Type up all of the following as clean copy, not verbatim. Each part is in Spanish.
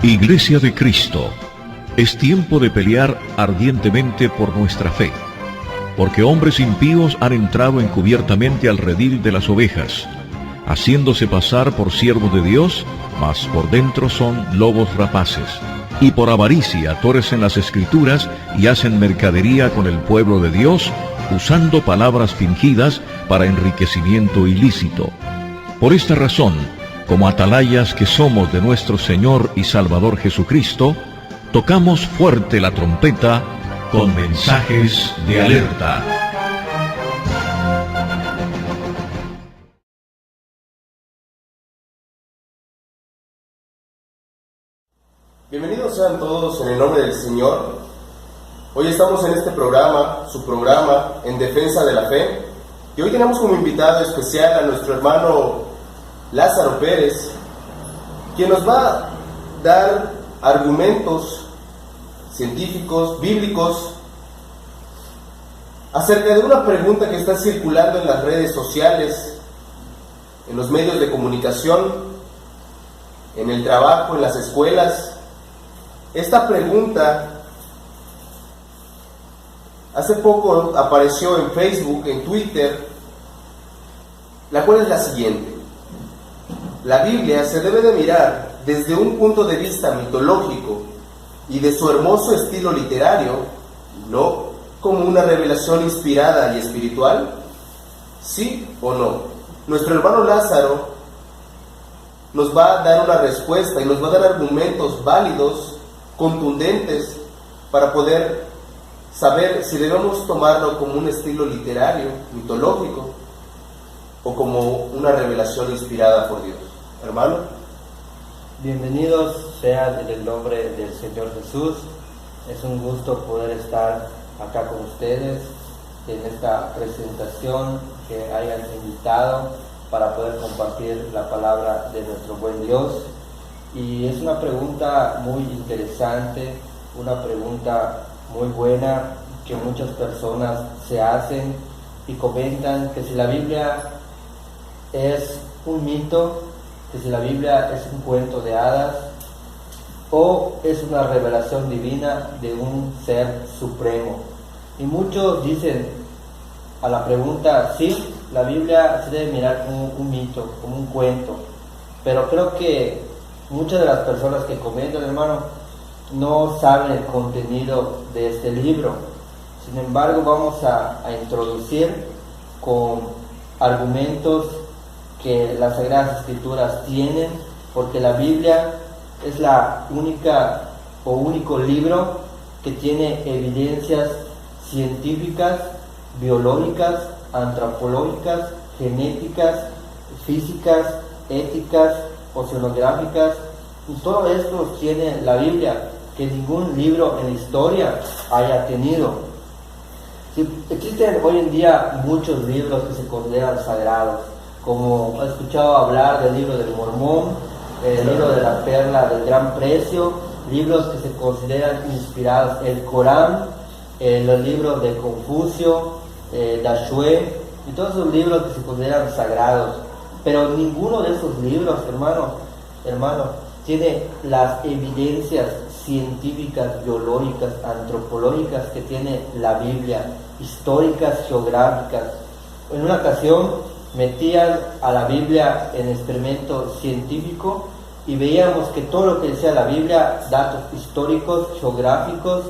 Iglesia de Cristo, es tiempo de pelear ardientemente por nuestra fe, porque hombres impíos han entrado encubiertamente al redil de las ovejas, haciéndose pasar por siervos de Dios, mas por dentro son lobos rapaces, y por avaricia tuercen las Escrituras y hacen mercadería con el pueblo de Dios, usando palabras fingidas para enriquecimiento ilícito. Por esta razón, como atalayas que somos de nuestro Señor y Salvador Jesucristo, tocamos fuerte la trompeta con mensajes de alerta. Bienvenidos sean todos en el nombre del Señor. Hoy estamos en este programa, su programa, En Defensa de la Fe, y hoy tenemos como invitado especial a nuestro hermano Lázaro Pérez, quien nos va a dar argumentos científicos, bíblicos, acerca de una pregunta que está circulando en las redes sociales, en los medios de comunicación, en el trabajo, en las escuelas. Esta pregunta hace poco apareció en Facebook, en Twitter, la cual es la siguiente: la Biblia se debe de mirar desde un punto de vista mitológico y de su hermoso estilo literario, no como una revelación inspirada y espiritual. ¿Sí o no? Nuestro hermano Lázaro nos va a dar una respuesta y nos va a dar argumentos válidos, contundentes, para poder saber si debemos tomarlo como un estilo literario, mitológico, o como una revelación inspirada por Dios. Hermano. Bienvenidos sean en el nombre del Señor Jesús. Es un gusto poder estar acá con ustedes en esta presentación que hayan invitado para poder compartir la palabra de nuestro buen Dios. Y es una pregunta muy interesante, una pregunta muy buena que muchas personas se hacen y comentan que si la Biblia es un mito, que si la Biblia es un cuento de hadas o es una revelación divina de un ser supremo. Y muchos dicen a la pregunta, sí, la Biblia se debe mirar como un mito, como un cuento, pero creo que muchas de las personas que comentan, hermano, no saben el contenido de este libro. Sin embargo, vamos a introducir con argumentos que las Sagradas Escrituras tienen, porque la Biblia es la única o único libro que tiene evidencias científicas, biológicas, antropológicas, genéticas, físicas, éticas, oceanográficas, y todo esto tiene la Biblia, que ningún libro en la historia haya tenido. Sí, existen hoy en día muchos libros que se consideran sagrados, como he escuchado hablar del libro del Mormón, el libro de la Perla del Gran Precio, libros que se consideran inspirados, el Corán, los libros de Confucio, Dashue, y todos esos libros que se consideran sagrados. Pero ninguno de esos libros, hermano, tiene las evidencias científicas, biológicas, antropológicas que tiene la Biblia, históricas, geográficas. En una ocasión metían a la Biblia en experimento científico y veíamos que todo lo que decía la Biblia, datos históricos, geográficos,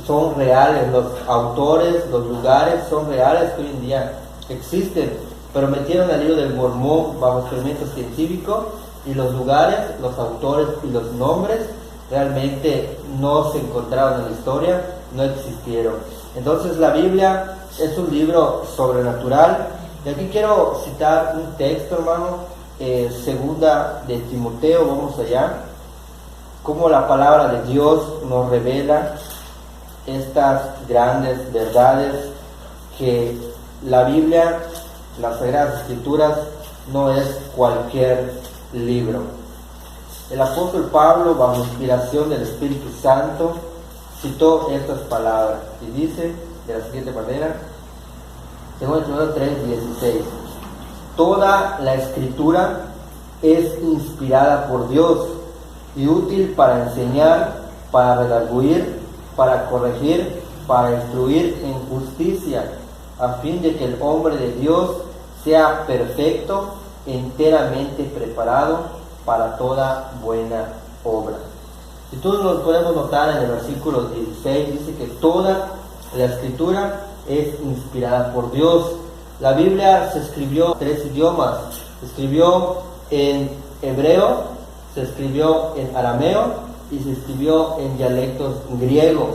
son reales, los autores, los lugares son reales que hoy en día existen, pero metieron al libro del Mormón bajo experimento científico y los lugares, los autores y los nombres realmente no se encontraron en la historia, no existieron. Entonces la Biblia es un libro sobrenatural. Y aquí quiero citar un texto, hermano, segunda de Timoteo, vamos allá, cómo la palabra de Dios nos revela estas grandes verdades, que la Biblia, las Sagradas Escrituras, no es cualquier libro. El apóstol Pablo, bajo inspiración del Espíritu Santo, citó estas palabras y dice de la siguiente manera, según Timoteo 3:16: toda la Escritura es inspirada por Dios y útil para enseñar, para redarguir, para corregir, para instruir en justicia, a fin de que el hombre de Dios sea perfecto, enteramente preparado para toda buena obra. Si todos lo podemos notar en el versículo 16, dice que toda la escritura es inspirada por Dios. La Biblia se escribió en 3 idiomas. Se escribió en hebreo, se escribió en arameo y se escribió en dialectos griegos.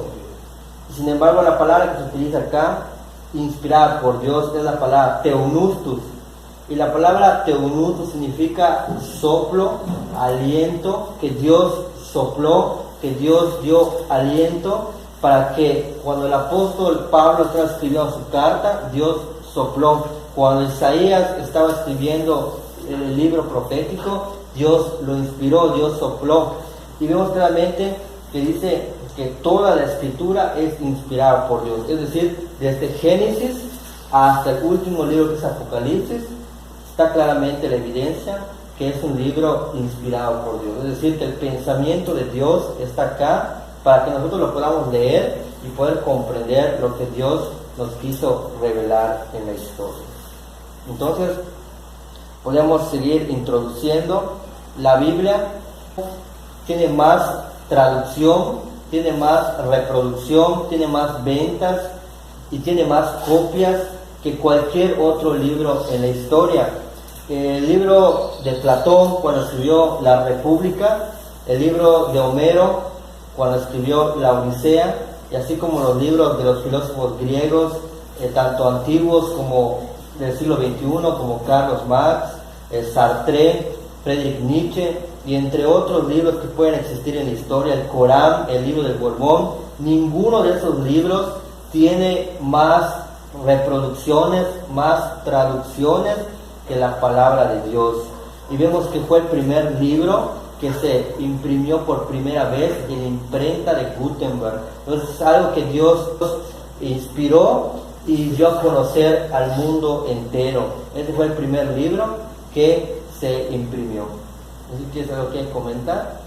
Sin embargo, la palabra que se utiliza acá, inspirada por Dios, es la palabra teonustus. Y la palabra teonustus significa soplo, aliento, que Dios sopló, que Dios dio aliento, para que cuando el apóstol Pablo estaba escribiendo su carta, Dios sopló. Cuando Isaías estaba escribiendo el libro profético, Dios lo inspiró, Dios sopló. Y vemos claramente que dice que toda la escritura es inspirada por Dios. Es decir, desde Génesis hasta el último libro que es Apocalipsis, está claramente la evidencia que es un libro inspirado por Dios. Es decir, que el pensamiento de Dios está acá para que nosotros lo podamos leer y poder comprender lo que Dios nos quiso revelar en la historia. Entonces, podemos seguir introduciendo. La Biblia tiene más traducción, tiene más reproducción, tiene más ventas y tiene más copias que cualquier otro libro en la historia. El libro de Platón, cuando escribió La República, el libro de Homero, cuando escribió la Odisea, y así como los libros de los filósofos griegos, tanto antiguos como del siglo XXI, como Carlos Marx, Sartre, Friedrich Nietzsche, y entre otros libros que pueden existir en la historia, el Corán, el libro del Mormón. Ninguno de esos libros tiene más reproducciones, más traducciones que la palabra de Dios. Y vemos que fue el primer libro que se imprimió por primera vez en la imprenta de Gutenberg. Entonces es algo que Dios inspiró y dio a conocer al mundo entero. Este fue el primer libro que se imprimió. ¿Así que es algo que comentar?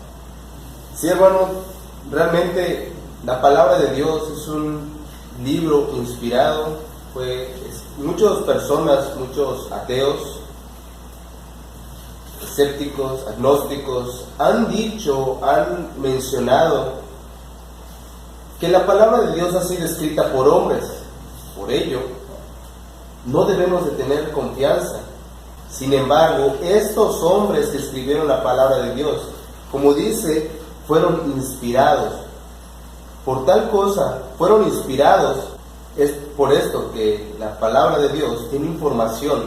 Sí, hermano, realmente la palabra de Dios es un libro inspirado. Muchas personas, muchos ateos, escépticos, agnósticos, han mencionado que la palabra de Dios ha sido escrita por hombres. Por ello, no debemos de tener confianza. Sin embargo, estos hombres que escribieron la palabra de Dios, como dice, fueron inspirados. Por tal cosa, fueron inspirados. Es por esto que la palabra de Dios tiene información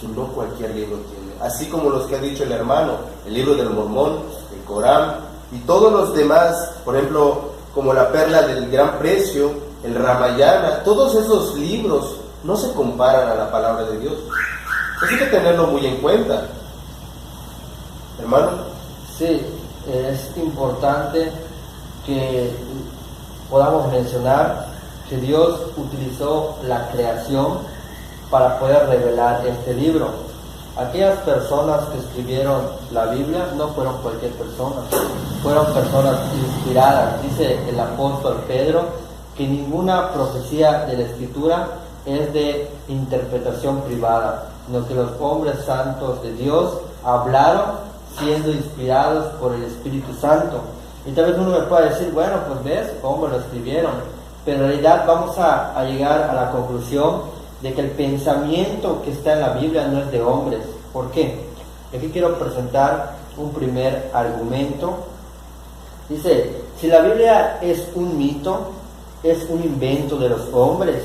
que no cualquier libro tiene. Así como los que ha dicho el hermano, el libro del Mormón, el Corán y todos los demás, por ejemplo, como la Perla del Gran Precio, el Ramayana, todos esos libros no se comparan a la palabra de Dios. Eso hay que tenerlo muy en cuenta, hermano. Sí, es importante que podamos mencionar que Dios utilizó la creación para poder revelar este libro. Aquellas personas que escribieron la Biblia no fueron cualquier persona, fueron personas inspiradas. Dice el apóstol Pedro que ninguna profecía de la Escritura es de interpretación privada, sino que los hombres santos de Dios hablaron siendo inspirados por el Espíritu Santo. Y tal vez uno me pueda decir, bueno, pues ves, hombres lo escribieron, pero en realidad vamos a llegar a la conclusión de que el pensamiento que está en la Biblia no es de hombres. ¿Por qué? Aquí quiero presentar un primer argumento. Dice, si la Biblia es un mito, es un invento de los hombres,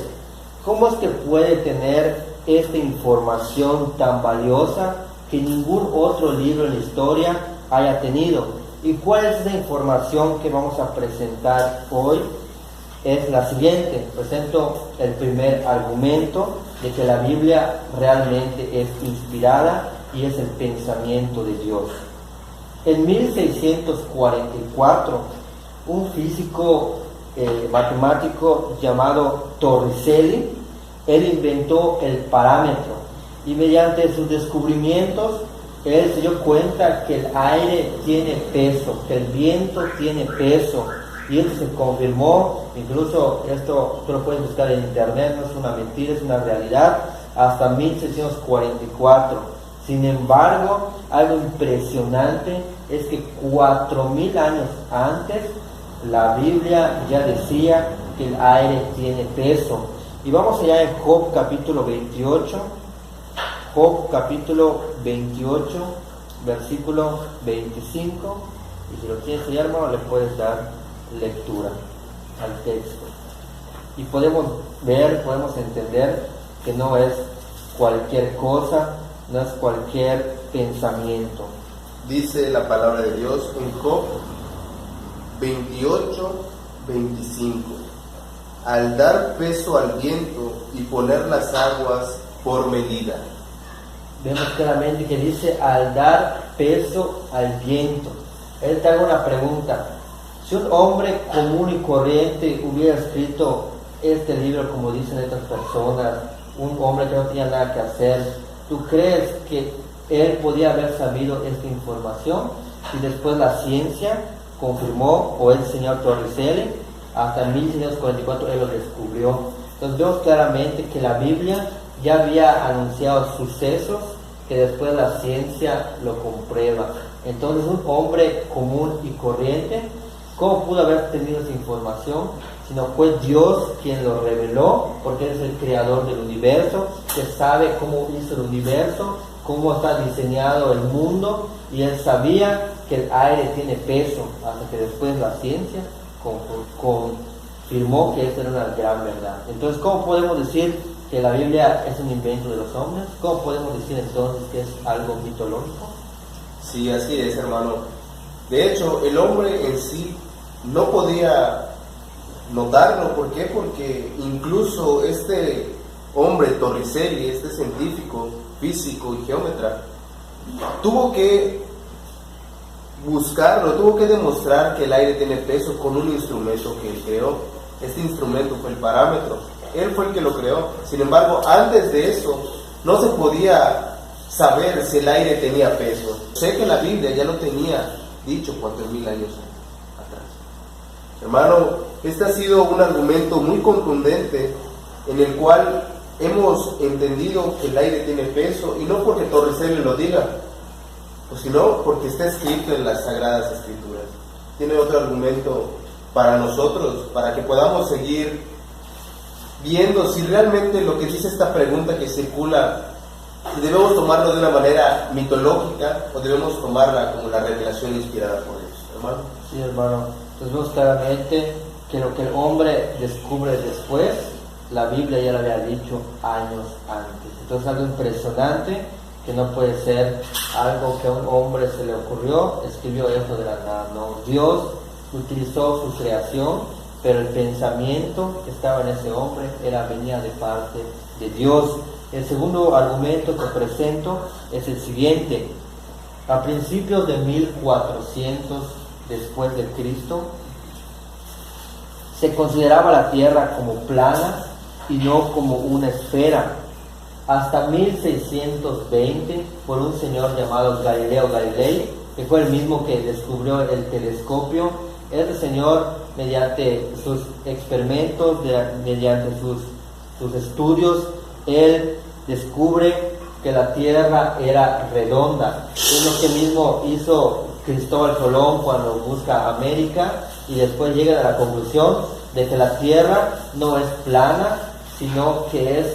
¿cómo es que puede tener esta información tan valiosa que ningún otro libro en la historia haya tenido? ¿Y cuál es esa información que vamos a presentar hoy? Es la siguiente. Presento el primer argumento de que la Biblia realmente es inspirada y es el pensamiento de Dios. En 1644, un físico matemático llamado Torricelli, él inventó el parámetro y mediante sus descubrimientos él se dio cuenta que el aire tiene peso, que el viento tiene peso, y esto se confirmó. Incluso esto tú lo puedes buscar en internet, no es una mentira, es una realidad, hasta 1644. Sin embargo, algo impresionante es que 4000 años antes la Biblia ya decía que el aire tiene peso. Y vamos allá en Job capítulo 28, Job capítulo 28, versículo 25, y si lo tienes ahí, hermano, le puedes dar lectura al texto. Y podemos ver, podemos entender que no es cualquier cosa, no es cualquier pensamiento. Dice la palabra de Dios en Job 28, 25. Al dar peso al viento y poner las aguas por medida. Vemos claramente que dice al dar peso al viento. Él te hace una pregunta. Si un hombre común y corriente hubiera escrito este libro, como dicen estas personas, un hombre que no tenía nada que hacer, ¿tú crees que él podía haber sabido esta información? Y después la ciencia confirmó, o el señor Torricelli, hasta 1644 él lo descubrió. Entonces vemos claramente que la Biblia ya había anunciado sucesos que después la ciencia lo comprueba. Entonces un hombre común y corriente, ¿cómo pudo haber tenido esa información? Sino fue Dios quien lo reveló, porque Él es el creador del universo, que sabe cómo hizo el universo, cómo está diseñado el mundo, y Él sabía que el aire tiene peso, hasta que después la ciencia confirmó que esa era una gran verdad. Entonces, ¿cómo podemos decir que la Biblia es un invento de los hombres? ¿Cómo podemos decir entonces que es algo mitológico? Sí, así es, hermano. De hecho, el hombre en sí no podía notarlo. ¿Por qué? Porque incluso este hombre Torricelli, este científico, físico y geómetra, tuvo que buscarlo, tuvo que demostrar que el aire tiene peso con un instrumento que él creó. Este instrumento fue el parámetro. Él fue el que lo creó. Sin embargo, antes de eso, no se podía saber si el aire tenía peso. Sé que la Biblia ya lo tenía dicho 4000 años atrás. Hermano, este ha sido un argumento muy contundente en el cual hemos entendido que el aire tiene peso, y no porque Torricelli lo diga, sino porque está escrito en las Sagradas Escrituras. Tiene otro argumento para nosotros, para que podamos seguir viendo si realmente lo que dice esta pregunta que circula, si debemos tomarlo de una manera mitológica o debemos tomarla como la revelación inspirada por Dios, hermano. Sí, hermano. Entonces vemos claramente que lo que el hombre descubre después, la Biblia ya lo había dicho años antes. Entonces algo impresionante, que no puede ser algo que a un hombre se le ocurrió, escribió esto de la nada. No, Dios utilizó su creación, pero el pensamiento que estaba en ese hombre venía de parte de Dios. El segundo argumento que presento es el siguiente. A principios de 1400 después de Cristo, se consideraba la tierra como plana y no como una esfera. Hasta 1620, por un señor llamado Galileo Galilei, que fue el mismo que descubrió el telescopio. Este señor, mediante sus experimentos, mediante sus estudios, él descubre que la tierra era redonda. Es lo que mismo hizo Cristóbal Colón cuando busca América, y después llega a la conclusión de que la tierra no es plana, sino que es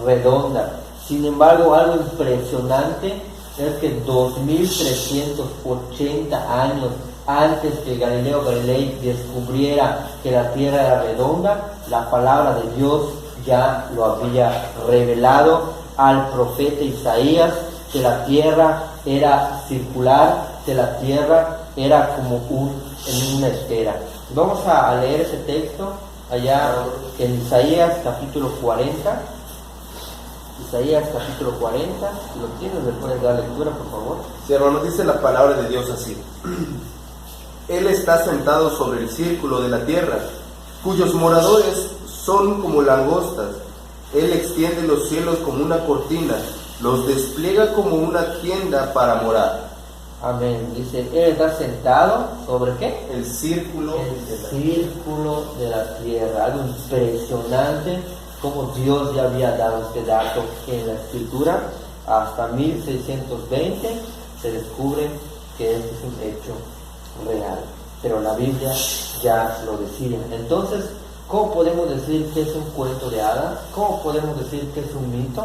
redonda. Sin embargo, algo impresionante es que 2380 años antes que Galileo Galilei descubriera que la tierra era redonda, la palabra de Dios ya lo había revelado al profeta Isaías, que la tierra era circular, que la tierra era como en una esfera. Vamos a leer ese texto allá en Isaías capítulo 40. Isaías capítulo 40, si lo tienes, le puedes dar lectura, por favor. Sí, hermano, dice la palabra de Dios así. Él está sentado sobre el círculo de la tierra, cuyos moradores son como langostas. Él extiende los cielos como una cortina los despliega como una tienda para morar. Amén. Dice, Él está sentado sobre ¿qué? El círculo De la tierra. Algo impresionante como Dios ya había dado este dato en la Escritura. Hasta 1620 se descubre que este es un hecho real. Pero la Biblia ya lo decía. Entonces, ¿cómo podemos decir que es un cuento de hadas? ¿Cómo podemos decir que es un mito?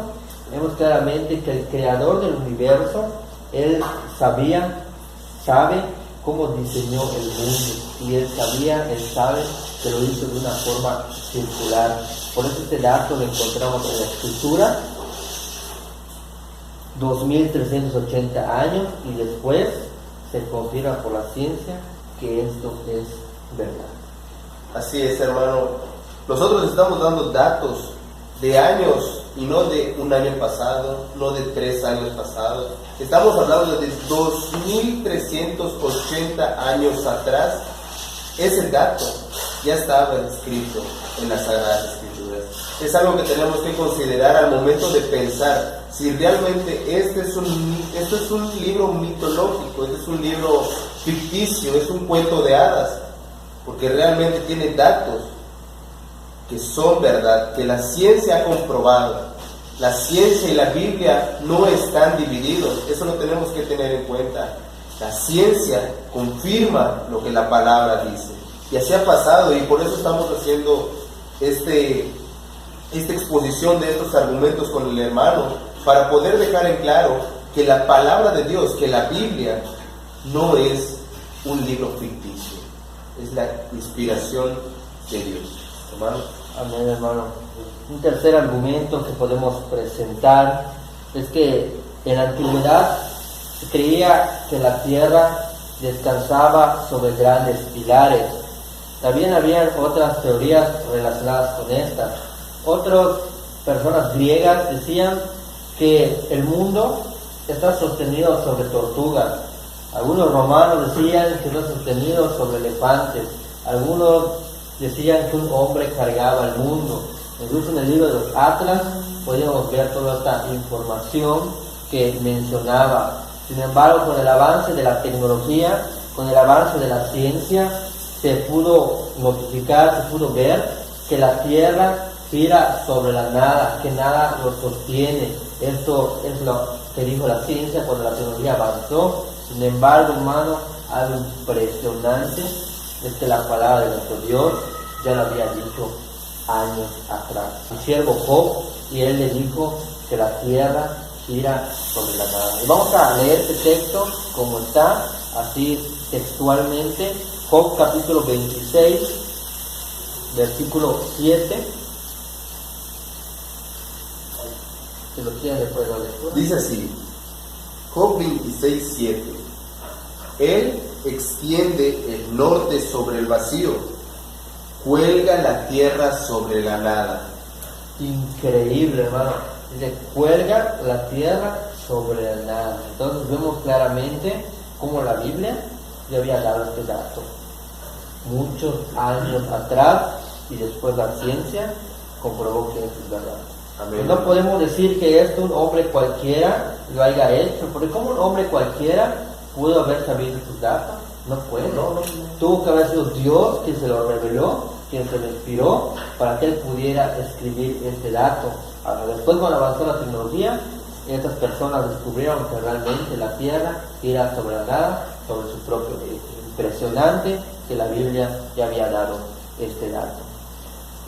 Vemos claramente que el creador del universo, Él sabe cómo diseñó el mundo. Y Él sabe que lo hizo de una forma circular. Por eso este dato lo encontramos en la Escritura, 2380 años, y después se confirma por la ciencia que esto es verdad. Así es, hermano. Nosotros estamos dando datos de años y no de un año pasado, no de 3 años pasados. Estamos hablando de 2380 años atrás. Ese dato ya estaba escrito en las Sagradas Escrituras. Es algo que tenemos que considerar al momento de pensar si realmente este es un libro mitológico, este es un libro ficticio, es un cuento de hadas, porque realmente tiene datos que son verdad, que la ciencia ha comprobado. La ciencia y la Biblia no están divididos, eso lo tenemos que tener en cuenta. La ciencia confirma lo que la palabra dice, y así ha pasado, y por eso estamos haciendo esta exposición de estos argumentos con el hermano, para poder dejar en claro que la palabra de Dios, que la Biblia, no es un libro ficticio, es la inspiración de Dios. Hermano. Amén, hermano. Un tercer argumento que podemos presentar es que en la antigüedad se creía que la tierra descansaba sobre grandes pilares. También habían otras teorías relacionadas con estas. Otras personas griegas decían que el mundo está sostenido sobre tortugas. Algunos romanos decían que está sostenido sobre elefantes. Algunos decían que un hombre cargaba el mundo. Incluso en el libro de los Atlas podíamos ver toda esta información que mencionaba. Sin embargo, con el avance de la tecnología, con el avance de la ciencia, se pudo notificar, se pudo ver que la Tierra gira sobre la nada, que nada lo sostiene. Esto es lo que dijo la ciencia cuando la tecnología avanzó. Sin embargo, hermano, algo impresionante es que la palabra de nuestro Dios ya lo había dicho años atrás. El siervo Job, y él le dijo que la tierra gira sobre la nada. Y vamos a leer este texto como está, así textualmente. Job capítulo 26, versículo 7. Si lo quieren después de la lectura. Dice así, Job 26, 7. Él extiende el norte sobre el vacío, cuelga la tierra sobre la nada. Increíble, hermano. Dice, cuelga la tierra sobre la nada. Entonces vemos claramente cómo la Biblia ya había dado este dato muchos años atrás, y después la ciencia comprobó que esto es verdad. Amén. No podemos decir que esto un hombre cualquiera lo haya hecho, porque como un hombre cualquiera pudo haber sabido sus datos. No puede. No. Tuvo que haber sido Dios quien se lo reveló, quien se lo inspiró para que él pudiera escribir este dato. Ahora, después, cuando avanzó la tecnología, estas personas descubrieron que realmente la tierra gira sobre la nada, sobre su propio eje. Impresionante que la Biblia ya había dado este dato.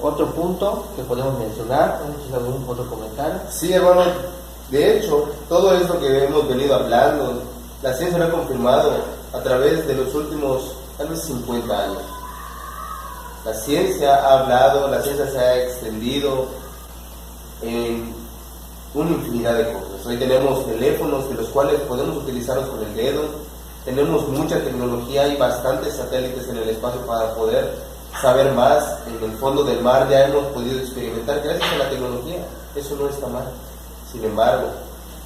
Otro punto que podemos mencionar, ¿algún otro comentario? Sí, hermano. De hecho, todo esto que hemos venido hablando, la ciencia lo ha confirmado a través de los últimos, tal vez 50 años. La ciencia ha hablado, la ciencia se ha extendido en una infinidad de cosas. Hoy tenemos teléfonos de los cuales podemos utilizarlos con el dedo. Tenemos mucha tecnología, hay bastantes satélites en el espacio para poder saber más. En el fondo del mar ya hemos podido experimentar gracias a la tecnología. Eso no está mal. Sin embargo,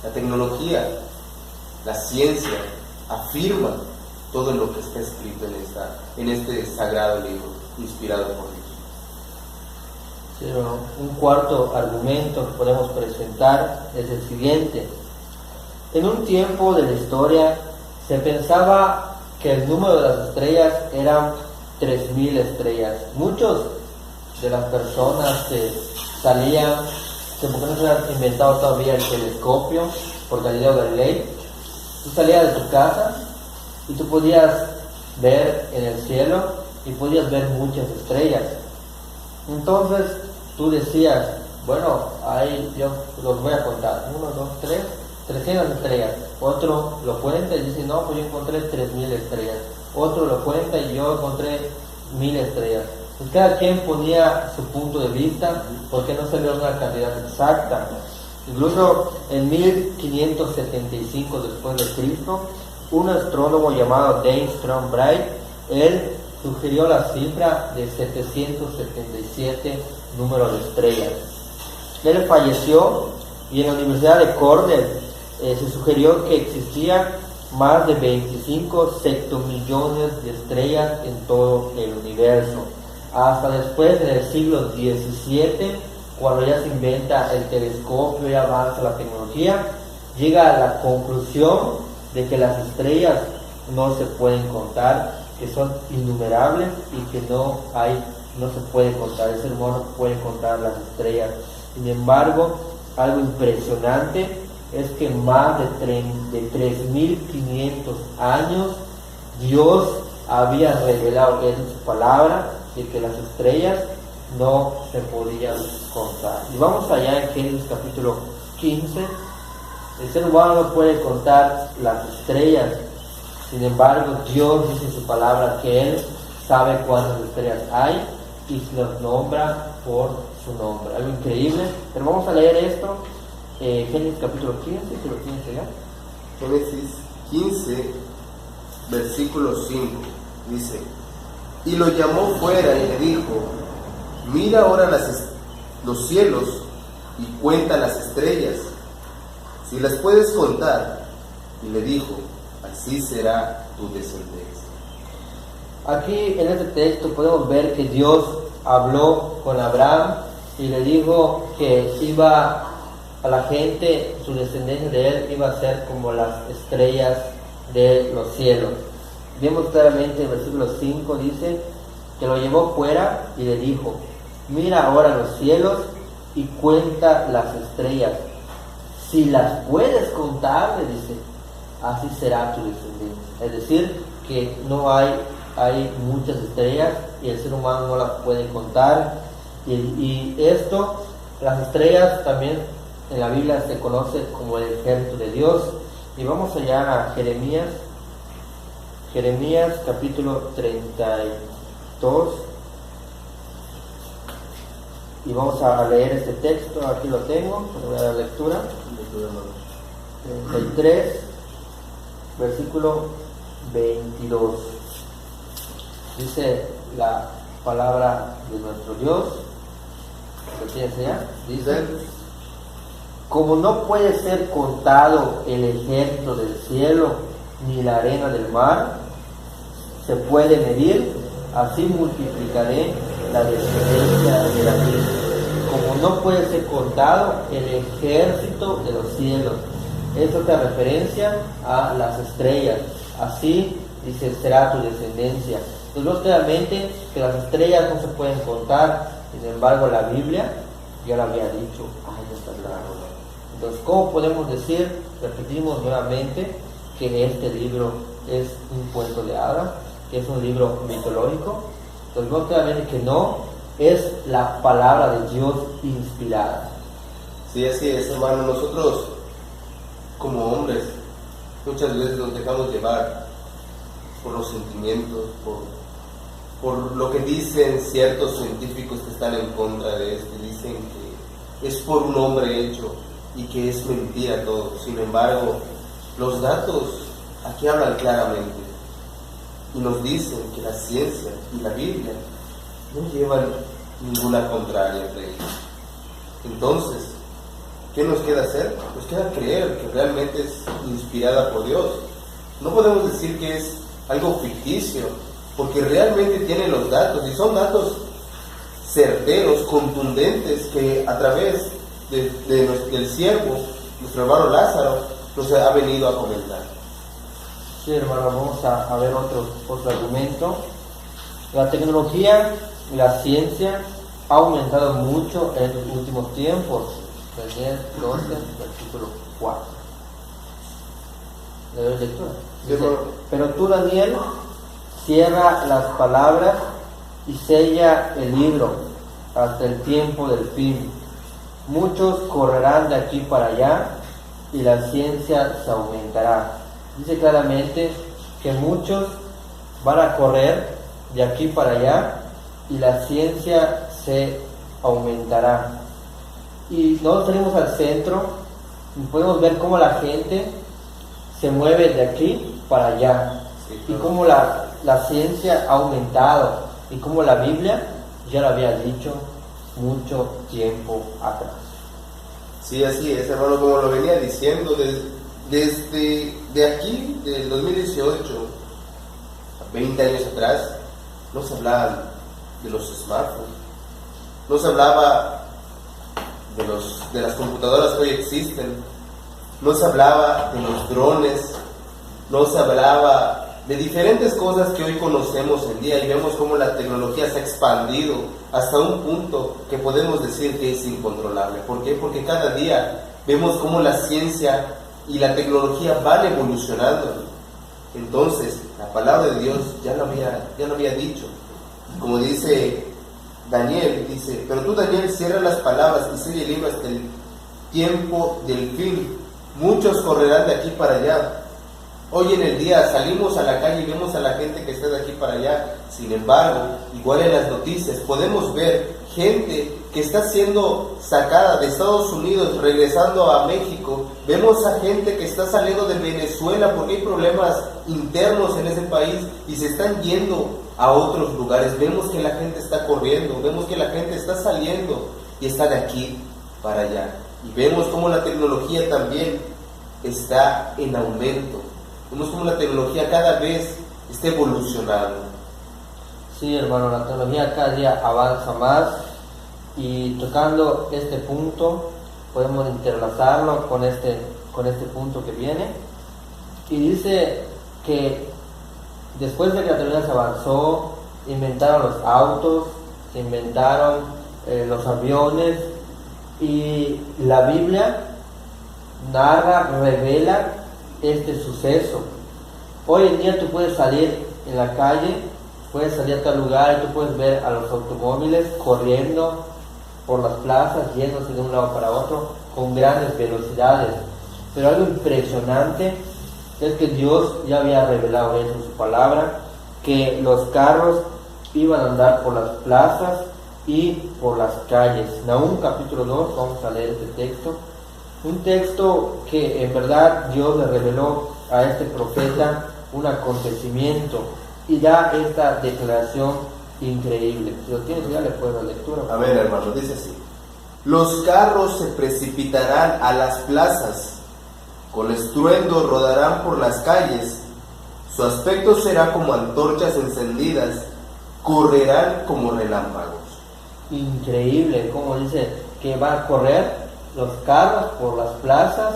la tecnología, la ciencia afirma todo lo que está escrito en este sagrado libro inspirado por Dios. Sí, un cuarto argumento que podemos presentar es el siguiente. En un tiempo de la historia se pensaba que el número de las estrellas eran 3000 estrellas. Muchos de las personas que salían, porque no se había inventado todavía el telescopio por Galileo Galilei, tú salías de tu casa y tú podías ver en el cielo y podías ver muchas estrellas. Entonces tú decías, bueno, ahí yo los voy a contar, 1, 2, 3, 300 estrellas. Otro lo cuenta y dice, no, pues yo encontré 3000 estrellas. Otro lo cuenta y yo encontré 1000 estrellas. Pues cada quien ponía su punto de vista porque no salió una cantidad exacta. Incluso en 1575 después de Cristo, un astrónomo llamado James Strong Bright, él sugirió la cifra de 777 números de estrellas. Él falleció y en la Universidad de Cornell se sugirió que existían más de 25 sextomillones de estrellas en todo el universo. Hasta después, en el siglo XVII, cuando ya se inventa el telescopio y avanza la tecnología, llega a la conclusión de que las estrellas no se pueden contar, que son innumerables y que no se puede contar. El ser humano no puede contar las estrellas. Sin embargo, algo impresionante es que en más de 3.500 años Dios había revelado en su palabra de que las estrellas no se podían contar. Y vamos allá en Génesis capítulo 15. El ser humano no puede contar las estrellas. Sin embargo, Dios dice en su palabra que Él sabe cuántas estrellas hay y los nombra por su nombre. Algo increíble. Pero vamos a leer esto. Génesis capítulo 15, si lo tienes allá. Génesis 15, versículo 5, dice: y lo llamó fuera y le dijo, mira ahora los cielos y cuenta las estrellas, si las puedes contar. Y le dijo, así será tu descendencia. Aquí en este texto podemos ver que Dios habló con Abraham y le dijo que iba a la gente, su descendencia de él iba a ser como las estrellas de los cielos. Vemos claramente en el versículo 5, dice que lo llevó fuera y le dijo, mira ahora los cielos y cuenta las estrellas, si las puedes contar, le dice, así será tu descendencia. Es decir, que no hay muchas estrellas y el ser humano no las puede contar. Y esto, las estrellas también en la Biblia se conoce como el ejército de Dios. Y vamos allá a Jeremías capítulo 32. Y vamos a leer este texto, aquí lo tengo, voy a dar lectura. 33, versículo 22. Dice la palabra de nuestro Dios. ¿Lo tienes allá? Dice: como no puede ser contado el ejército del cielo, ni la arena del mar, se puede medir, así multiplicaré la descendencia de la tierra. Como no puede ser contado el ejército de los cielos. Esto hace referencia a las estrellas. Así dice, será tu descendencia. Pues vemos claramente que las estrellas no se pueden contar. Sin embargo, la Biblia ya lo había dicho años atrás. Entonces, ¿cómo podemos decir, repetimos nuevamente, que este libro es un cuento de hadas, que es un libro mitológico? Entonces, vemos claramente que no es la palabra de Dios inspirada. Sí, así es, hermano. Nosotros, como hombres, muchas veces nos dejamos llevar por los sentimientos, por lo que dicen ciertos científicos que están en contra de esto. Dicen que es por un hombre hecho y que es mentira todo. Sin embargo, los datos aquí hablan claramente y nos dicen que la ciencia y la Biblia no llevan ninguna contraria entre ellos. Entonces, ¿qué nos queda hacer? Nos queda creer que realmente es inspirada por Dios. No podemos decir que es algo ficticio, porque realmente tiene los datos, y son datos certeros, contundentes, que a través del siervo, nuestro hermano Lázaro, nos ha venido a comentar. Sí, hermano, vamos a ver otro argumento. La tecnología y la ciencia ha aumentado mucho en los últimos tiempos. Daniel 12, versículo 4. ¿Le doy lectura? Dice, pero tú, Daniel, cierra las palabras y sella el libro hasta el tiempo del fin. Muchos correrán de aquí para allá y la ciencia se aumentará. Dice claramente que muchos van a correr de aquí para allá y la ciencia se aumentará. Y nosotros salimos al centro y podemos ver cómo la gente se mueve de aquí para allá, sí, claro. Y cómo la ciencia ha aumentado y cómo la Biblia ya lo había dicho mucho tiempo atrás. Sí, así es, hermano, como lo venía diciendo, desde aquí, del 2018, 20 años atrás, no se hablaba de los smartphones, no se hablaba de las computadoras que hoy existen, no se hablaba de los drones, no se hablaba de diferentes cosas que hoy conocemos en día y vemos cómo la tecnología se ha expandido hasta un punto que podemos decir que es incontrolable. ¿Por qué? Porque cada día vemos cómo la ciencia y la tecnología van evolucionando. Entonces, la palabra de Dios ya lo había dicho. Como dice Daniel, dice, pero tú, Daniel, cierra las palabras y sella el libro hasta el tiempo del fin. Muchos correrán de aquí para allá. Hoy en el día salimos a la calle y vemos a la gente que está de aquí para allá. Sin embargo, igual en las noticias podemos ver gente que está siendo sacada de Estados Unidos, regresando a México. Vemos a gente que está saliendo de Venezuela porque hay problemas internos en ese país y se están yendo a otros lugares. Vemos que la gente está corriendo, vemos que la gente está saliendo y está de aquí para allá. Y vemos cómo la tecnología también está en aumento. Vemos cómo la tecnología cada vez está evolucionando. Sí, hermano, la tecnología cada día avanza más y tocando este punto podemos interlazarlo con este punto que viene. Y dice que después de que la tecnología se avanzó, inventaron los autos, inventaron los aviones, y la Biblia narra, revela este suceso. Hoy en día tú puedes salir en la calle, puedes salir a tal lugar y tú puedes ver a los automóviles corriendo por las plazas, yéndose de un lado para otro con grandes velocidades. Pero algo impresionante es que Dios ya había revelado eso en su palabra, que los carros iban a andar por las plazas y por las calles. Nahum capítulo 2, vamos a leer este texto. Un texto que en verdad Dios le reveló a este profeta un acontecimiento y da esta declaración increíble. Si lo tienes ya le puedo dar lectura. A ver, hermano, dice así: los carros se precipitarán a las plazas, con estruendo rodarán por las calles, su aspecto será como antorchas encendidas, correrán como relámpagos. Increíble, como dice que va a correr los carros por las plazas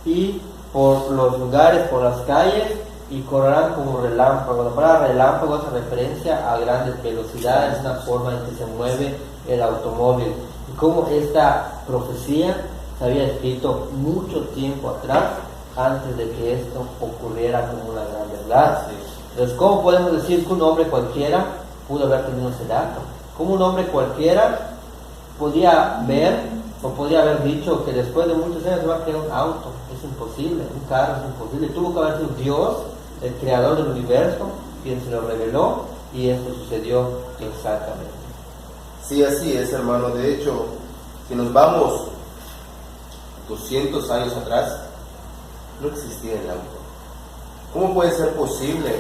y por los lugares, por las calles, y correrán como relámpagos. La palabra relámpago hace referencia a grandes velocidades, una forma en que se mueve el automóvil. Y como esta profecía se había escrito mucho tiempo atrás, antes de que esto ocurriera como una gran verdad. Entonces, ¿cómo podemos decir que un hombre cualquiera pudo haber tenido ese dato? ¿Cómo un hombre cualquiera podía ver o podía haber dicho que después de muchos años se va a crear un auto? Es imposible, un carro es imposible. Tuvo que haber sido Dios, el creador del universo, quien se lo reveló, y esto sucedió exactamente. Sí, así es, hermano. De hecho, si nos vamos 200 años atrás, no existía el auto. ¿Cómo puede ser posible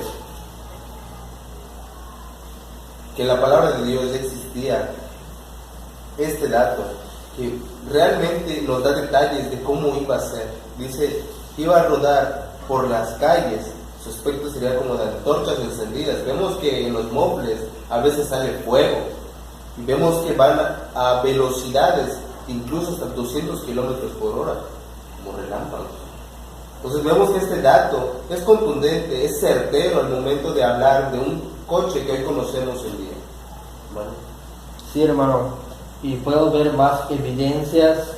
que en la palabra de Dios ya existía este dato, que realmente nos da detalles de cómo iba a ser? Dice, iba a rodar por las calles, su aspecto sería como de antorchas encendidas. Vemos que en los mofles a veces sale fuego, y vemos que van a velocidades incluso hasta 200 kilómetros por hora, como relámpagos. Entonces vemos que este dato es contundente, es certero al momento de hablar de un coche que hoy conocemos hoy día. Bueno, sí, hermano, y podemos ver más evidencias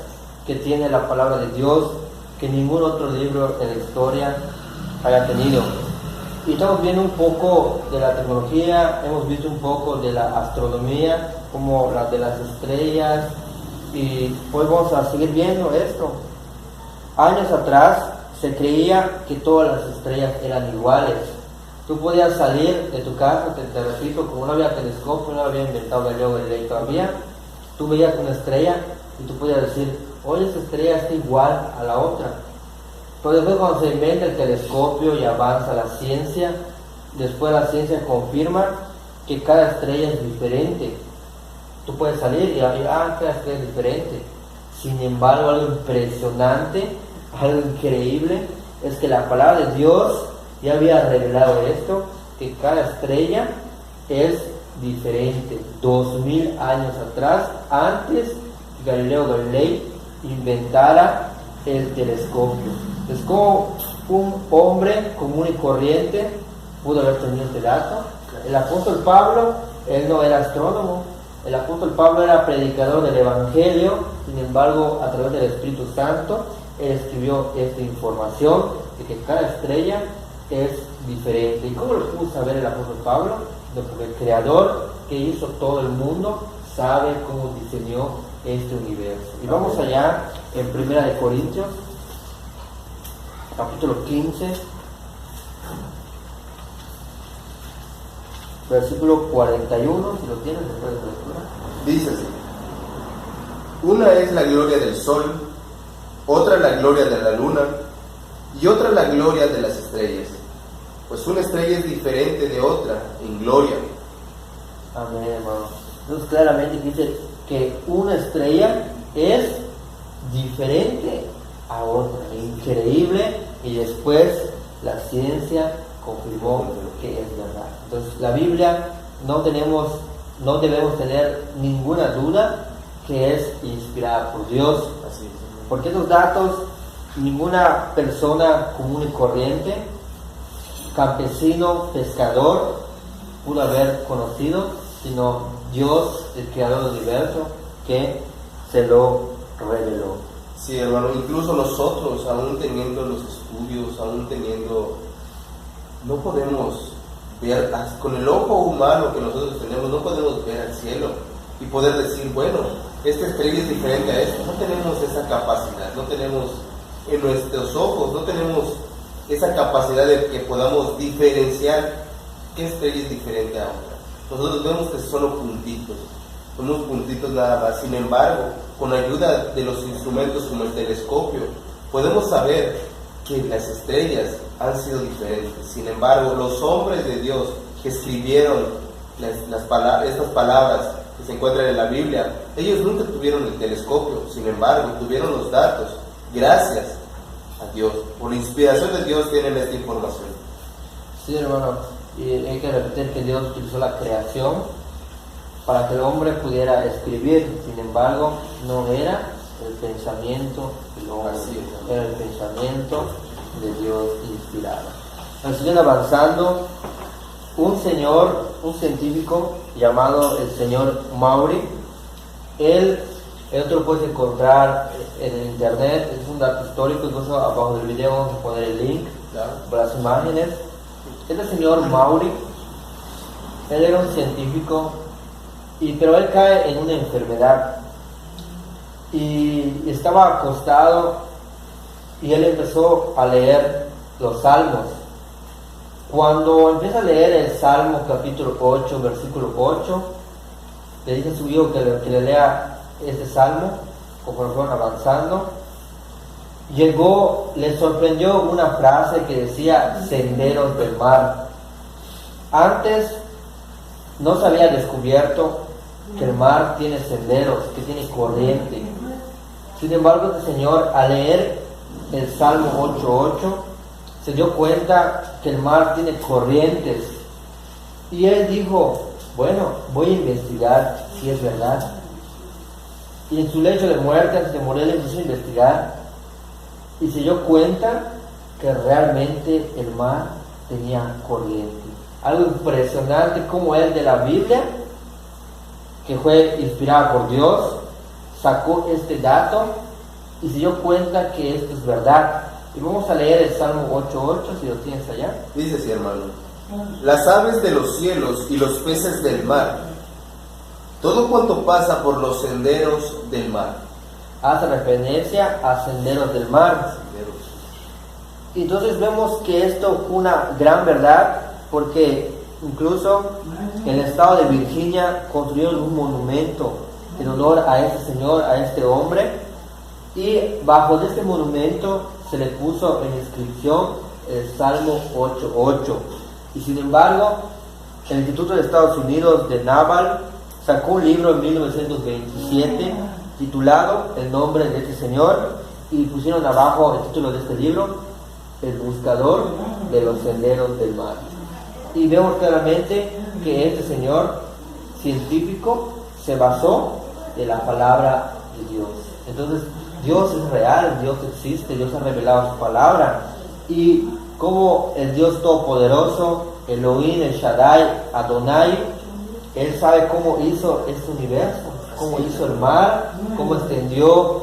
que tiene la palabra de Dios que ningún otro libro en la historia haya tenido. Y estamos viendo un poco de la tecnología, hemos visto un poco de la astronomía, como la de las estrellas, y pues vamos a seguir viendo esto. Años atrás se creía que todas las estrellas eran iguales. Tú podías salir de tu casa, te repito, como no había telescopio, no había inventado Galileo Galilei todavía, tú veías una estrella y tú podías decir, oye, esa estrella está igual a la otra. Pero después cuando se inventa el telescopio y avanza la ciencia, después la ciencia confirma que cada estrella es diferente. Tú puedes salir y decir, cada estrella es diferente. Sin embargo, algo impresionante, algo increíble, es que la palabra de Dios ya había revelado esto, que cada estrella es diferente. 2000 años atrás, antes que Galileo Galilei inventara el telescopio. Es como un hombre común y corriente pudo haber tenido este dato. El apóstol Pablo, él no era astrónomo, el apóstol Pablo era predicador del Evangelio, sin embargo, a través del Espíritu Santo, él escribió esta información de que cada estrella es diferente. ¿Y cómo lo pudo saber el apóstol Pablo? Porque el creador que hizo todo el mundo sabe cómo diseñó este universo. Y vamos allá en 1 Corintios, capítulo 15, versículo 41, si lo tienes después de la lectura. Dice así: una es la gloria del sol, otra la gloria de la luna, y otra la gloria de las estrellas. Pues una estrella es diferente de otra en gloria. Amén, hermano. Entonces claramente dice que una estrella es diferente a otra. Increíble. Y después la ciencia confirmó que es verdad. Entonces la Biblia no debemos tener ninguna duda que es inspirada por Dios. Así es. Porque estos datos ninguna persona común y corriente, campesino, pescador, pudo haber conocido, sino Dios, el creador del universo, que se lo reveló. Sí, hermano, incluso nosotros, aún teniendo los estudios, aún teniendo, no podemos ver, con el ojo humano que nosotros tenemos, no podemos ver al cielo y poder decir, bueno, esta estrella es diferente a esta. No tenemos esa capacidad, no tenemos en nuestros ojos, no tenemos esa capacidad de que podamos diferenciar qué estrella es diferente a otra. Nosotros vemos que son unos puntitos nada más. Sin embargo, con ayuda de los instrumentos como el telescopio, podemos saber que las estrellas han sido diferentes. Sin embargo, los hombres de Dios que escribieron estas palabras que se encuentran en la Biblia, ellos nunca tuvieron el telescopio, sin embargo, tuvieron los datos. Gracias a Dios, por la inspiración de Dios tienen esta información. Sí, hermano, y hay que repetir que Dios utilizó la creación para que el hombre pudiera escribir. Sin embargo, no era el pensamiento del hombre, era el pensamiento de Dios inspirado. Siguiendo avanzando, un científico llamado el señor Maury, él tú lo puedes encontrar en el internet, es un dato histórico, incluso abajo del video vamos a poner el link, claro, para las imágenes. Este señor Maury, él era un científico, pero él cae en una enfermedad y estaba acostado y él empezó a leer los salmos. Cuando empieza a leer el Salmo capítulo 8, versículo 8, le dice a su hijo que le lea este salmo. Conforme fueron avanzando, le sorprendió una frase que decía senderos del mar. Antes no se había descubierto que el mar tiene senderos, que tiene corriente. Sin embargo, este señor, al leer el Salmo 8:8, se dio cuenta que el mar tiene corrientes. Y él dijo, bueno, voy a investigar si es verdad. Y en su lecho de muerte, antes de morir, él empezó a investigar y se dio cuenta que realmente el mar tenía corriente. Algo impresionante como el de la Biblia, que fue inspirada por Dios, sacó este dato y se dio cuenta que esto es verdad. Y vamos a leer el Salmo 8:8, si lo tienes allá. Dice así, hermano: las aves de los cielos y los peces del mar, todo cuanto pasa por los senderos del mar. Hace referencia a senderos del mar. Y entonces vemos que esto fue una gran verdad, porque incluso en el estado de Virginia construyeron un monumento en honor a este señor, a este hombre, y bajo de este monumento se le puso en inscripción el Salmo 8:8. Y sin embargo, el Instituto de Estados Unidos de Naval sacó un libro en 1927 titulado El nombre de este señor, y pusieron abajo el título de este libro: El buscador de los senderos del mar. Y vemos claramente que este señor científico se basó de la palabra de Dios. Entonces, Dios es real, Dios existe, Dios ha revelado su palabra. Y como el Dios Todopoderoso, Elohim, El Shaddai, Adonai, Él sabe cómo hizo este universo, cómo hizo el mar, cómo extendió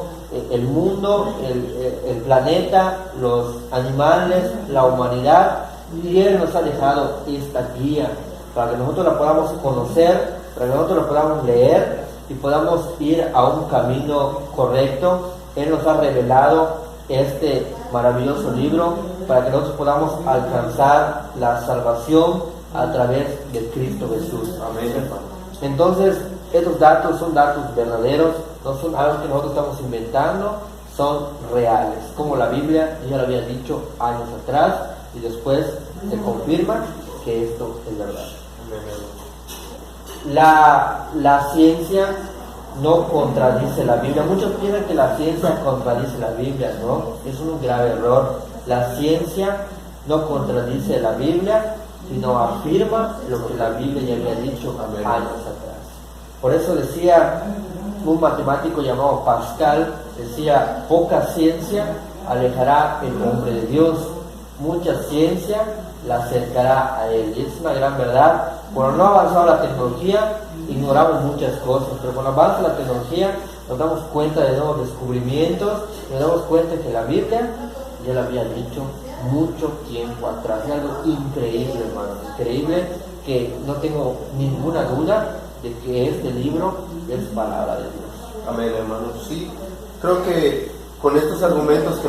el mundo, el planeta, los animales, la humanidad, y Él nos ha dejado esta guía para que nosotros la podamos conocer, para que nosotros la podamos leer y podamos ir a un camino correcto. Él nos ha revelado este maravilloso libro para que nosotros podamos alcanzar la salvación a través de Cristo Jesús. Amén, hermano. Entonces, estos datos son datos verdaderos, no son algo que nosotros estamos inventando, son reales, como la Biblia ya lo había dicho años atrás, y después se confirma que esto es verdad. La ciencia no contradice la Biblia. Muchos piensan que la ciencia contradice la Biblia, ¿no? Es un grave error. La ciencia no contradice la Biblia, sino afirma lo que la Biblia ya había dicho años atrás. Por eso decía un matemático llamado Pascal, decía: poca ciencia alejará el hombre de Dios, mucha ciencia la acercará a él. Y es una gran verdad. Cuando no ha avanzado la tecnología, ignoramos muchas cosas, pero cuando avanza la tecnología nos damos cuenta de nuevos descubrimientos, nos damos cuenta que la Biblia ya la había dicho mucho tiempo atrás. Es algo increíble, hermano, increíble, que no tengo ninguna duda de que este libro es palabra de Dios. Amén, hermano. Sí, creo que con estos argumentos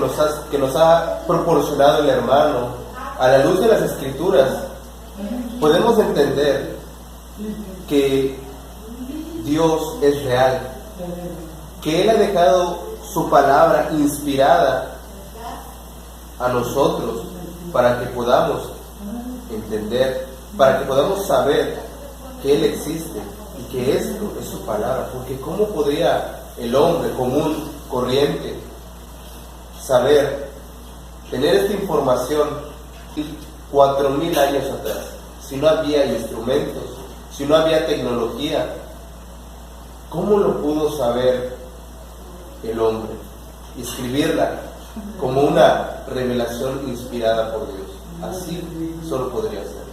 que nos ha proporcionado el hermano, a la luz de las Escrituras, podemos entender que Dios es real, que Él ha dejado su palabra inspirada a nosotros para que podamos entender, para que podamos saber que Él existe y que esto es su palabra. Porque ¿cómo podría el hombre común, corriente, saber, tener esta información 4,000 años atrás, si no había instrumentos, si no había tecnología? ¿Cómo lo pudo saber el hombre y escribirla como una revelación inspirada por Dios? Así solo podría ser.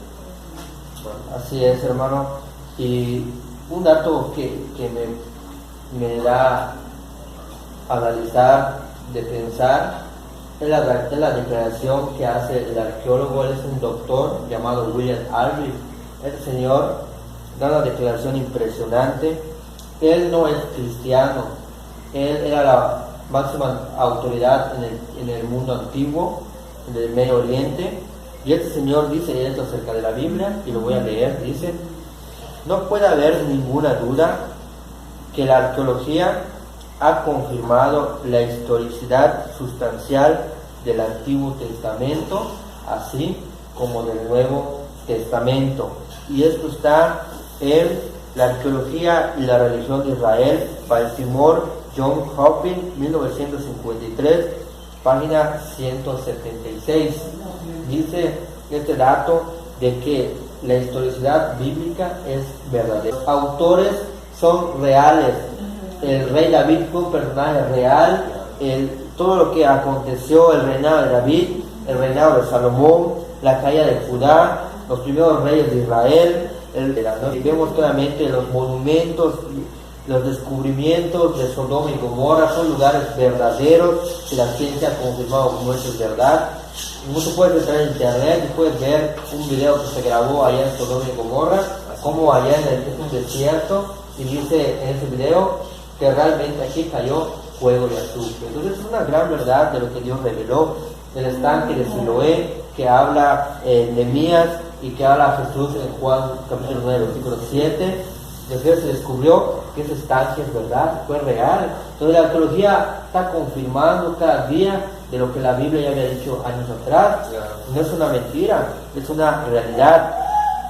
Así es, hermano. Y un dato que me da a analizar, de pensar, es la declaración que hace el arqueólogo. Él es un doctor llamado William Aldrich. Este señor da una declaración impresionante. Él no es cristiano, él era la máxima autoridad en el mundo antiguo, en el Medio Oriente, y este señor dice esto acerca de la Biblia, y lo voy a leer. Dice: no puede haber ninguna duda que la arqueología ha confirmado la historicidad sustancial del Antiguo Testamento, así como del Nuevo Testamento. Y esto está en La arqueología y la religión de Israel, Baltimore, John Hopkins, 1953, página 176. Dice este dato de que la historicidad bíblica es verdadera. Los autores son reales. El rey David fue un personaje real. Todo lo que aconteció, el reinado de David, el reinado de Salomón, la caída de Judá, los primeros reyes de Israel, y vemos claramente los monumentos, los descubrimientos de Sodoma y Gomorra son lugares verdaderos que la ciencia ha confirmado como eso es verdad. Incluso puedes entrar en internet y puedes ver un video que se grabó allá en Sodoma y Gomorra, como allá en un desierto, y dice en ese video que realmente aquí cayó fuego y azufre. Entonces es una gran verdad de lo que Dios reveló, del estanque de Siloé, que habla Nehemías y que habla Jesús en Juan capítulo 9, versículo 7. Después se descubrió que ese estanque es verdad, fue real. Entonces la arqueología está confirmando cada día de lo que la Biblia ya había dicho años atrás. No es una mentira, es una realidad.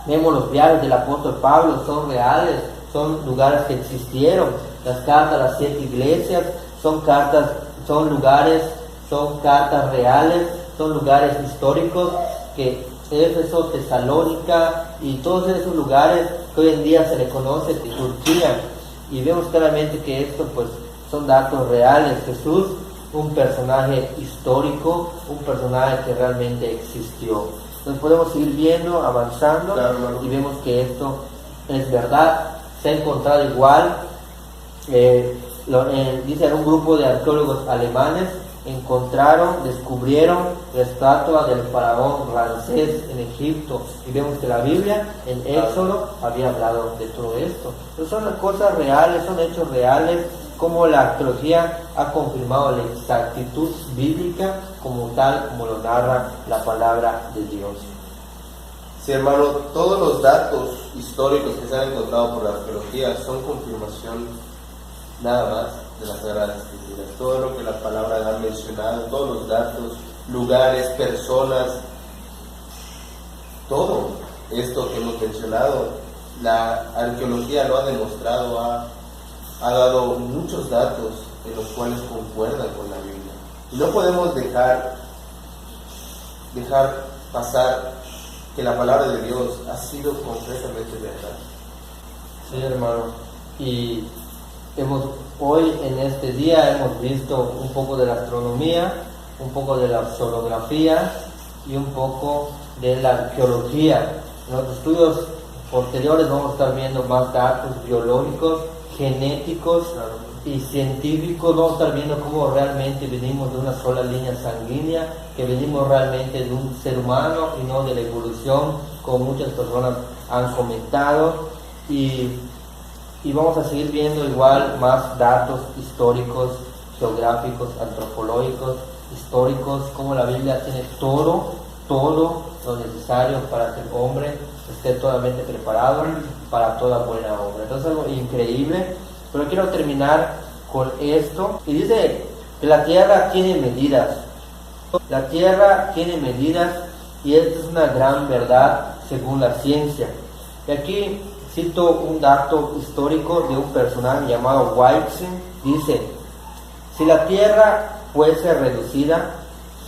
Vemos los viajes del apóstol Pablo, son reales, son lugares que existieron. Las cartas a las 7 iglesias son cartas, son lugares, son cartas reales, son lugares históricos que Éfeso, Tesalónica y todos esos lugares que hoy en día se le conoce de Turquía, y vemos claramente que esto pues son datos reales. Jesús, un personaje histórico, un personaje que realmente existió. Entonces podemos seguir viendo, avanzando, y vemos que esto es verdad. Se ha encontrado igual, dice un grupo de arqueólogos alemanes descubrieron la estatua del faraón Ramsés en Egipto, y vemos que la Biblia en Éxodo había hablado de todo esto. Entonces son cosas reales, son hechos reales, como la arqueología ha confirmado la exactitud bíblica como tal, como lo narra la palabra de Dios. Sí, hermano, todos los datos históricos que se han encontrado por la arqueología son confirmación nada más de las Sagradas Escrituras. Todo lo que la palabra ha mencionado, todos los datos, lugares, personas, todo esto que hemos mencionado, la arqueología lo ha demostrado, ha dado muchos datos en los cuales concuerdan con la Biblia. Y no podemos dejar pasar que la palabra de Dios ha sido completamente verdad. Sí, hermano. Y hoy en este día hemos visto un poco de la astronomía, un poco de la sonografía y un poco de la arqueología. En los estudios posteriores vamos a estar viendo más datos biológicos, genéticos y científicos. Vamos a estar viendo cómo realmente venimos de una sola línea sanguínea, que venimos realmente de un ser humano y no de la evolución, como muchas personas han comentado. Y vamos a seguir viendo igual más datos históricos, geográficos, antropológicos, históricos, como la Biblia tiene todo lo necesario para que el hombre esté totalmente preparado para toda buena obra. Entonces es algo increíble, pero quiero terminar con esto. Y dice que la tierra tiene medidas. La tierra tiene medidas, y esta es una gran verdad según la ciencia. Y aquí cito un dato histórico de un personaje llamado Whiteson. Dice: si la tierra fuese reducida,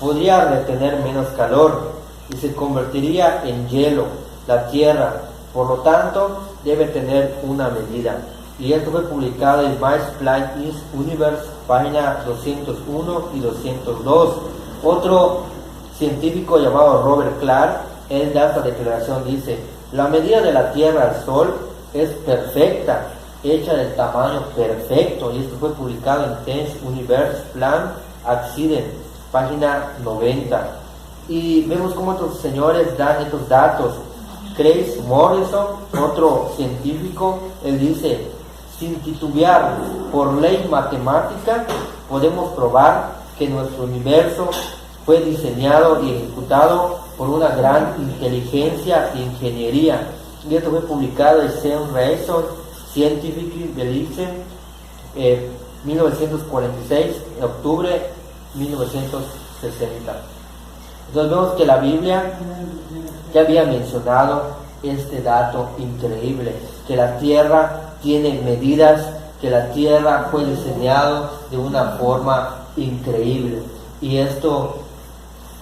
podría retener menos calor y se convertiría en hielo la tierra, por lo tanto debe tener una medida. Y esto fue publicado en Max Planck Universe, página 201 y 202. Otro científico llamado Robert Clark, él da esta declaración, dice: la medida de la Tierra al Sol es perfecta, hecha del tamaño perfecto. Y esto fue publicado en Tense Universe Plan Accident, página 90. Y vemos cómo estos señores dan estos datos. Chris Morrison, otro científico, él dice: sin titubear, por ley matemática, podemos probar que nuestro universo fue diseñado y ejecutado por una gran inteligencia e ingeniería. Y esto fue publicado en Science Reason Scientific Beliefs, 1946, en octubre 1960. Entonces vemos que la Biblia ya había mencionado este dato increíble, que la tierra tiene medidas, que la tierra fue diseñada de una forma increíble. Y esto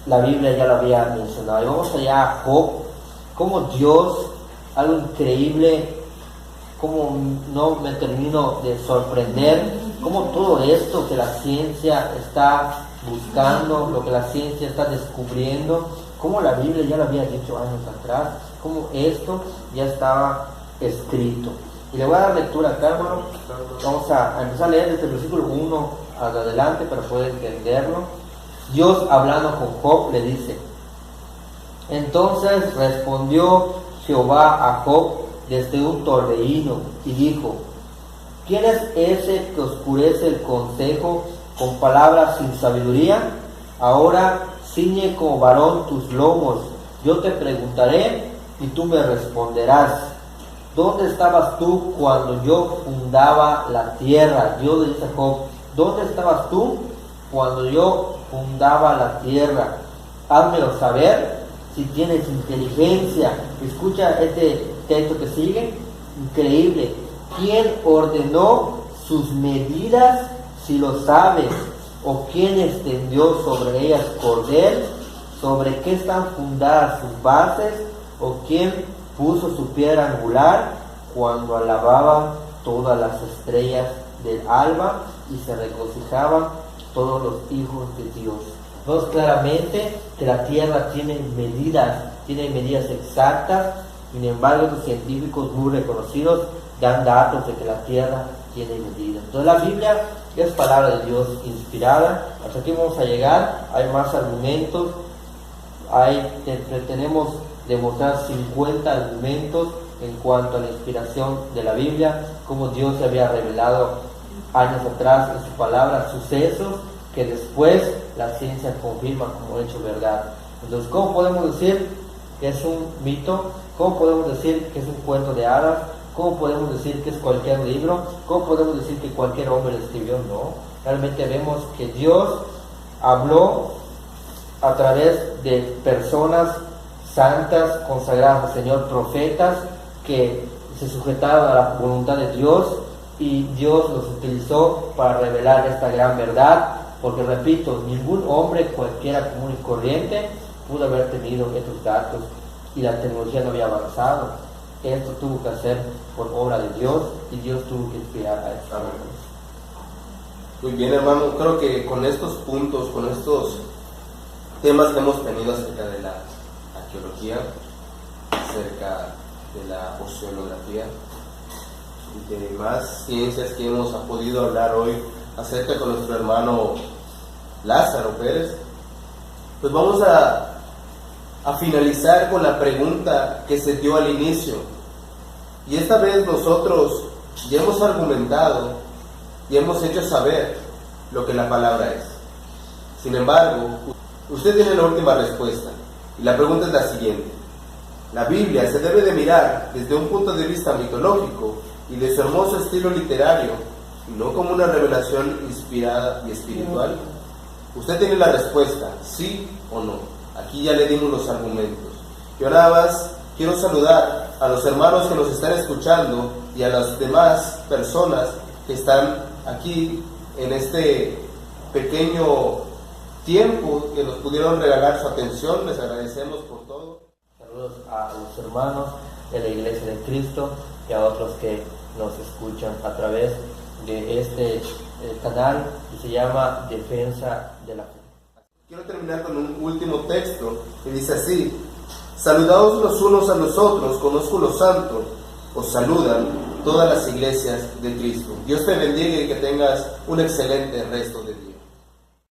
la Biblia ya lo había mencionado. Y vamos allá a Job, como Dios, algo increíble, como no me termino de sorprender, como todo esto que la ciencia está buscando, lo que la ciencia está descubriendo, como la Biblia ya lo había dicho años atrás, como esto ya estaba escrito. Y le voy a dar lectura acá, hermano. Vamos a empezar a leer desde el versículo 1 hasta adelante para poder entenderlo. Dios, hablando con Job, le dice: entonces respondió Jehová a Job desde un torbellino y dijo: ¿quién es ese que oscurece el consejo con palabras sin sabiduría? Ahora ciñe como varón tus lomos, yo te preguntaré y tú me responderás. ¿Dónde estabas tú cuando yo fundaba la tierra? Dios le dice a Job: ¿dónde estabas tú cuando yo fundaba la tierra? Házmelo saber si tienes inteligencia. Escucha este texto que sigue, increíble. ¿Quién ordenó sus medidas, si lo sabes? ¿O quién extendió sobre ellas cordel? ¿Sobre qué están fundadas sus bases? ¿O quién puso su piedra angular? Cuando alababan todas las estrellas del alba y se regocijaban todos los hijos de Dios. Vemos claramente que la tierra tiene medidas exactas. Sin embargo, los científicos muy reconocidos dan datos de que la tierra tiene medidas. Entonces la Biblia es palabra de Dios inspirada. Hasta aquí vamos a llegar. Hay más argumentos. Tenemos demostrar 50 argumentos en cuanto a la inspiración de la Biblia, cómo Dios se había revelado años atrás en su palabra, sucesos que después la ciencia confirma como hecho verdad. Entonces, ¿cómo podemos decir que es un mito? ¿Cómo podemos decir que es un cuento de hadas? ¿Cómo podemos decir que es cualquier libro? ¿Cómo podemos decir que cualquier hombre lo escribió? No, realmente vemos que Dios habló a través de personas santas, consagradas al Señor, profetas que se sujetaron a la voluntad de Dios, y Dios los utilizó para revelar esta gran verdad, porque repito, ningún hombre cualquiera común y corriente pudo haber tenido estos datos, y la tecnología no había avanzado. Esto tuvo que hacer por obra de Dios, y Dios tuvo que inspirar a estos hombres. Muy bien, hermano, creo que con estos puntos, con estos temas que hemos tenido acerca de la arqueología, acerca de la oceanografía y de más ciencias que hemos podido hablar hoy acerca con nuestro hermano Lázaro Pérez, pues vamos a finalizar con la pregunta que se dio al inicio. Y esta vez nosotros ya hemos argumentado y hemos hecho saber lo que la palabra es. Sin embargo, usted tiene la última respuesta. Y la pregunta es la siguiente: ¿la Biblia se debe de mirar desde un punto de vista mitológico y de su hermoso estilo literario, y no como una revelación inspirada y espiritual? Usted tiene la respuesta, sí o no. Aquí ya le dimos los argumentos. Y ahora más quiero saludar a los hermanos que nos están escuchando y a las demás personas que están aquí en este pequeño tiempo que nos pudieron regalar su atención. Les agradecemos por todo. Saludos a los hermanos de la Iglesia de Cristo y a otros que nos escuchan a través de este canal que se llama Defensa de la Fe. Quiero terminar con un último texto que dice así: saludaos los unos a los otros con ósculo santo, os saludan todas las iglesias de Cristo. Dios te bendiga y que tengas un excelente resto de día.